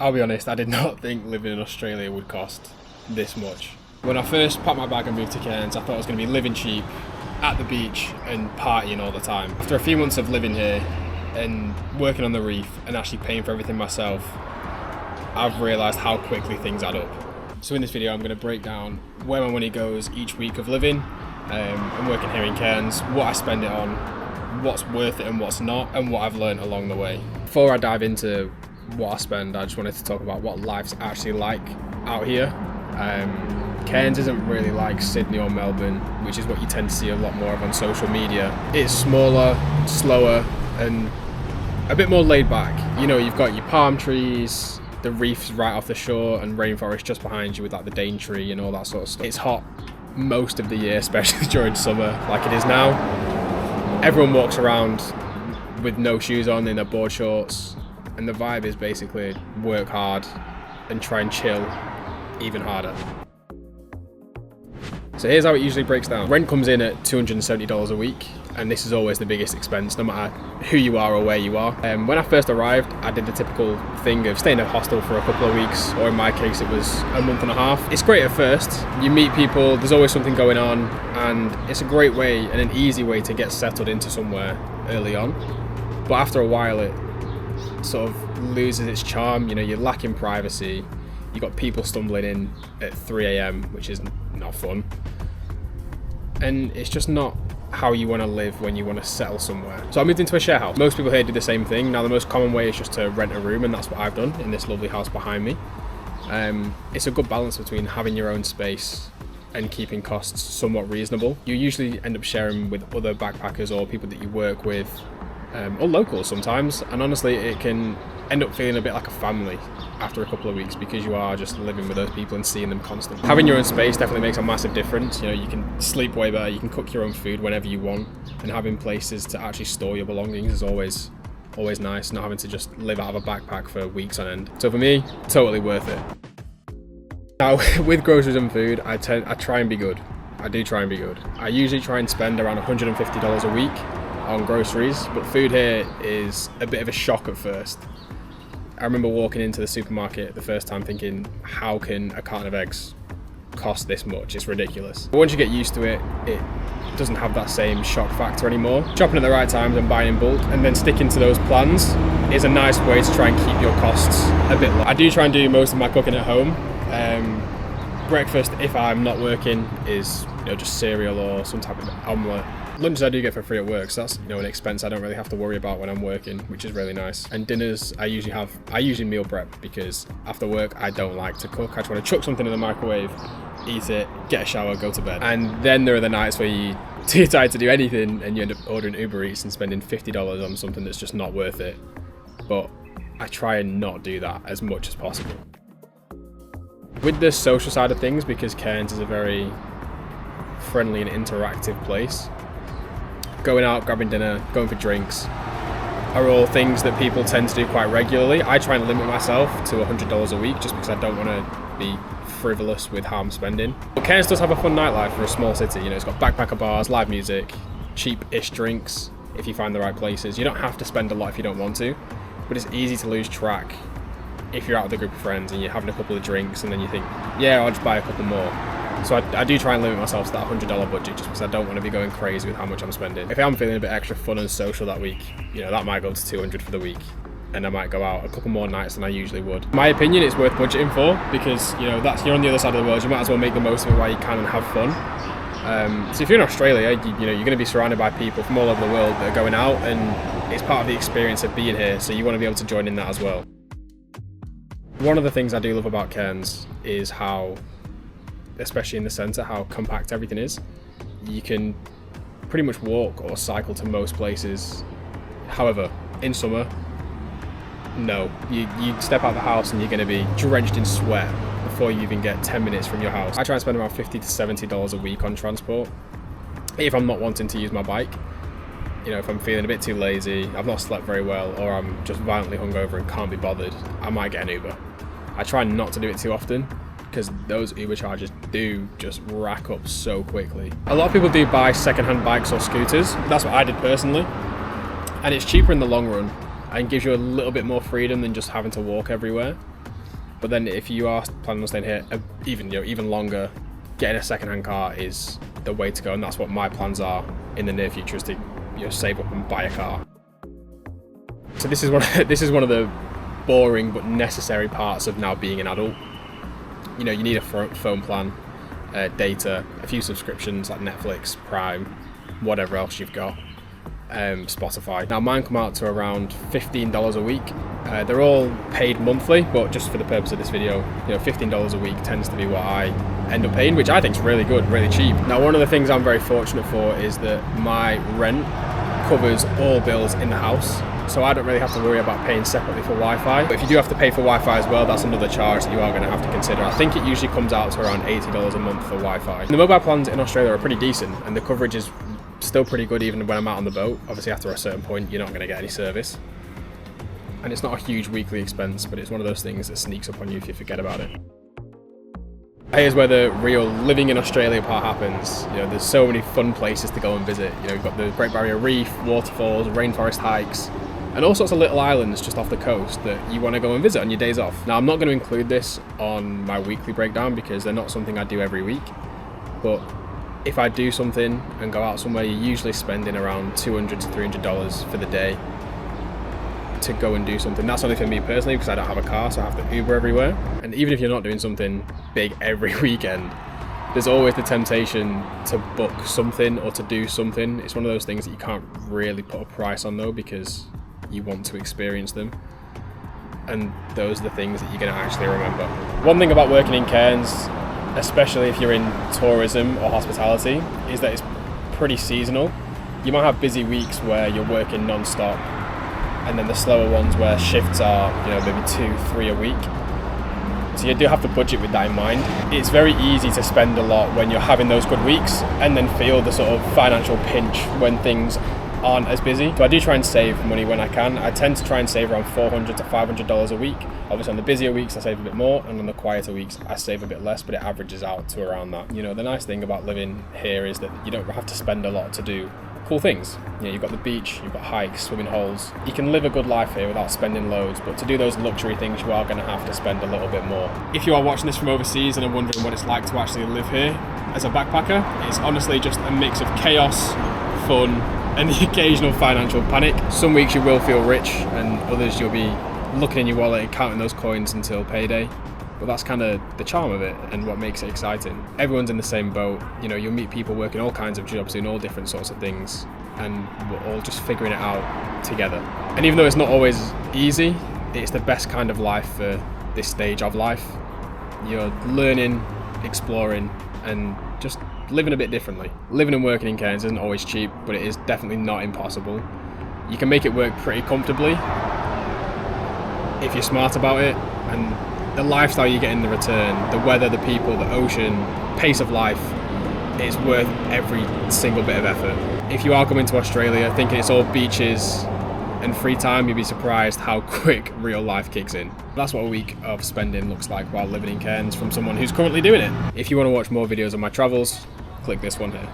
I'll be honest, I did not think living in Australia would cost this much. When I first packed my bag and moved to Cairns, I thought I was going to be living cheap at the beach and partying all the time. After a few months of living here and working on the reef and actually paying for everything myself, I've realised how quickly things add up. So in this video I'm going to break down where my money goes each week of living and working here in Cairns, what I spend it on, what's worth it and what's not, and what I've learned along the way. Before I dive into what I spend, I just wanted to talk about what life's actually like out here. Cairns isn't really like Sydney or Melbourne, which is what you tend to see a lot more of on social media. It's smaller, slower, and a bit more laid back. You know, you've got your palm trees, the reef's right off the shore, and rainforest just behind you with like the Daintree and all that sort of stuff. It's hot most of the year, especially during summer, like it is now. Everyone walks around with no shoes on in their board shorts, and the vibe is basically work hard and try and chill even harder. So here's how it usually breaks down. Rent comes in at $270 a week, and this is always the biggest expense, no matter who you are or where you are. When I first arrived, I did the typical thing of staying in a hostel for a couple of weeks, or in my case it was a month and a half. It's great at first, you meet people, there's always something going on, and it's a great way and an easy way to get settled into somewhere early on. But after a while it sort of loses its charm. You know, you're lacking privacy, you've got people stumbling in at 3 a.m, which is not fun. And it's just not how you want to live when you want to settle somewhere. So I moved into a share house. Most people here do the same thing. Now the most common way is just to rent a room, and that's what I've done in this lovely house behind me. It's a good balance between having your own space and keeping costs somewhat reasonable. You usually end up sharing with other backpackers or people that you work with, or locals sometimes, and honestly it can end up feeling a bit like a family after a couple of weeks, because you are just living with those people and seeing them constantly. Having your own space definitely makes a massive difference. You know, you can sleep way better, you can cook your own food whenever you want, and having places to actually store your belongings is always nice, not having to just live out of a backpack for weeks on end. So for me, totally worth it. Now with groceries and food, I try and be good. I do try and be good. I usually try and spend around $150 a week on groceries, but food here is a bit of a shock at first. I remember walking into the supermarket the first time thinking, how can a carton of eggs cost this much? It's ridiculous. But once you get used to it, it doesn't have that same shock factor anymore. Shopping at the right times and buying in bulk and then sticking to those plans is a nice way to try and keep your costs a bit low. I do try and do most of my cooking at home. Breakfast, if I'm not working, is just cereal or some type of omelette. Lunches I do get for free at work, so that's an expense I don't really have to worry about when I'm working, which is really nice. And dinners I usually meal prep, because after work I don't like to cook. I just want to chuck something in the microwave, eat it, get a shower, go to bed. And then there are the nights where you're too tired to do anything and you end up ordering Uber Eats and spending $50 on something that's just not worth it. But I try and not do that as much as possible. With the social side of things, because Cairns is a very friendly and interactive place, going out, grabbing dinner, going for drinks are all things that people tend to do quite regularly. I try and limit myself to $100 a week just because I don't want to be frivolous with how I'm spending. But Cairns does have a fun nightlife for a small city. It's got backpacker bars, live music, cheap-ish drinks if you find the right places. You don't have to spend a lot if you don't want to, but it's easy to lose track if you're out with a group of friends and you're having a couple of drinks and then you think, yeah, I'll just buy a couple more. So I do try and limit myself to that $100 budget just because I don't want to be going crazy with how much I'm spending. If I'm feeling a bit extra fun and social that week, that might go to $200 for the week, and I might go out a couple more nights than I usually would. In my opinion, it's worth budgeting for, because you're on the other side of the world. You might as well make the most of it while you can and have fun. So if you're in Australia, you're going to be surrounded by people from all over the world that are going out, and it's part of the experience of being here, so you want to be able to join in that as well. One of the things I do love about Cairns is how, especially in the centre, how compact everything is. You can pretty much walk or cycle to most places. However, in summer, no. You step out of the house and you're going to be drenched in sweat before you even get 10 minutes from your house. I try and spend around $50 to $70 a week on transport if I'm not wanting to use my bike. If I'm feeling a bit too lazy, I've not slept very well, or I'm just violently hungover and can't be bothered, I might get an Uber. I try not to do it too often, because those Uber charges do just rack up so quickly. A lot of people do buy second-hand bikes or scooters. That's what I did personally, and it's cheaper in the long run and gives you a little bit more freedom than just having to walk everywhere. But then if you are planning on staying here even longer, getting a second-hand car is the way to go, and that's what my plans are in the near future, is to save up and buy a car. So this is one of the boring but necessary parts of now being an adult. You need a phone plan, data, a few subscriptions like Netflix, Prime, whatever else you've got, Spotify. Now mine come out to around $15 a week. They're all paid monthly, but just for the purpose of this video, $15 a week tends to be what I end up paying, which I think is really good, really cheap. Now one of the things I'm very fortunate for is that my rent covers all bills in the house, so I don't really have to worry about paying separately for Wi-Fi. But if you do have to pay for Wi-Fi as well, that's another charge that you are going to have to consider. I think it usually comes out to around $80 a month for Wi-Fi. The mobile plans in Australia are pretty decent, and the coverage is still pretty good even when I'm out on the boat. Obviously after a certain point you're not going to get any service, and it's not a huge weekly expense, but it's one of those things that sneaks up on you if you forget about it. Here's where the real living in Australia part happens. There's so many fun places to go and visit. You've got the Great Barrier Reef, waterfalls, rainforest hikes, and all sorts of little islands just off the coast that you want to go and visit on your days off. Now I'm not going to include this on my weekly breakdown because they're not something I do every week, but if I do something and go out somewhere, you're usually spending around $200 to $300 for the day to go and do something. That's only for me personally because I don't have a car, so I have to Uber everywhere. And even if you're not doing something big every weekend, there's always the temptation to book something or to do something. It's one of those things that you can't really put a price on though, because you want to experience them. And those are the things that you're going to actually remember. One thing about working in Cairns, especially if you're in tourism or hospitality, is that it's pretty seasonal. You might have busy weeks where you're working non-stop, and then the slower ones where shifts are, maybe 2-3 a week. So you do have to budget with that in mind. It's very easy to spend a lot when you're having those good weeks and then feel the sort of financial pinch when things aren't as busy. So I do try and save money when I can. I tend to try and save around $400 to $500 a week. Obviously on the busier weeks I save a bit more, and on the quieter weeks I save a bit less, but it averages out to around that. The nice thing about living here is that you don't have to spend a lot to do cool things. You've got the beach, you've got hikes, swimming holes. You can live a good life here without spending loads, but to do those luxury things you are going to have to spend a little bit more. If you are watching this from overseas and are wondering what it's like to actually live here as a backpacker, it's honestly just a mix of chaos, fun, and the occasional financial panic. Some weeks you will feel rich, and others you'll be looking in your wallet and counting those coins until payday. But that's kind of the charm of it and what makes it exciting. Everyone's in the same boat. You'll meet people working all kinds of jobs, doing all different sorts of things, and we're all just figuring it out together. And even though it's not always easy, it's the best kind of life for this stage of life. You're learning, exploring, and just living a bit differently. Living and working in Cairns isn't always cheap, but it is definitely not impossible. You can make it work pretty comfortably if you're smart about it, and the lifestyle you get in the return, the weather, the people, the ocean, pace of life, it's worth every single bit of effort. If you are coming to Australia thinking it's all beaches and free time, you'll be surprised how quick real life kicks in. That's what a week of spending looks like while living in Cairns from someone who's currently doing it. If you want to watch more videos of my travels, click this one here.